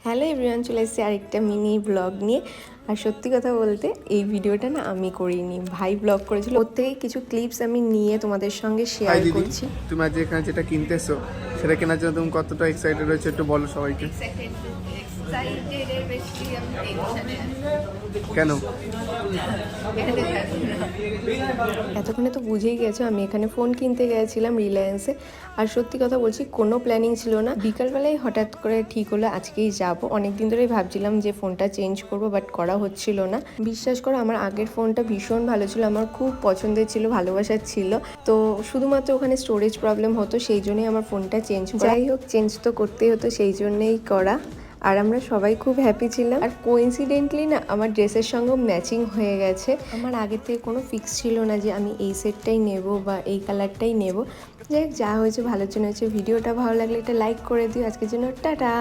Hello everyone, চলে এসেছি আরেকটা মিনি ব্লগ নিয়ে। আর সত্যি কথা বলতে এই ভিডিওটা না আমি করিনি, ভাই ব্লগ করেছিল। ওর থেকে কিছু ক্লিপস আমি নিয়ে তোমাদের সঙ্গে শেয়ার করছি। তুমি আজ এখানে যেটা কিনতেছো সেটা কেনার জন্য তুমি কতটা এক্সাইটেড রয়েছে একটু বলো সবাইকে। কেন? এতক্ষণে তো বুঝেই গেছো আমি এখানে ফোন কিনতে গেছিলাম রিলায়েন্সে। আর সত্যি কথা বলছি, কোনো প্ল্যানিং ছিল না, বিকালবেলায় হঠাৎ করে ঠিক হলো আজকেই যাব। অনেকদিন ধরেই ভাবছিলাম যে ফোনটা চেঞ্জ করব, বাট করা হচ্ছিল না। বিশ্বাস করো, আমার আগের ফোনটা ভীষণ ভালো ছিল, আমার খুব পছন্দের ছিল, ভালোবাসার ছিল। তো শুধুমাত্র ওখানে স্টোরেজ প্রবলেম হতো, সেই জন্যই আমার ফোনটা চেঞ্জ করা। যাই হোক, চেঞ্জ তো করতেই হতো, সেই জন্যেই করা। আর আমরা সবাই খুব হ্যাপি ছিলাম। আর কোইন্সিডেন্টলি না আমার ড্রেসের সঙ্গেও ম্যাচিং হয়ে গেছে। আমার আগে থেকে কোনো ফিক্স ছিল না যে আমি এই সেটটাই নেব বা এই কালারটাই নেব। যাই হোক, যা হয়েছে ভালোর জন্য হয়েছে। ভিডিওটা ভালো লাগলে একটা লাইক করে দিও। আজকের জন্য টাটা।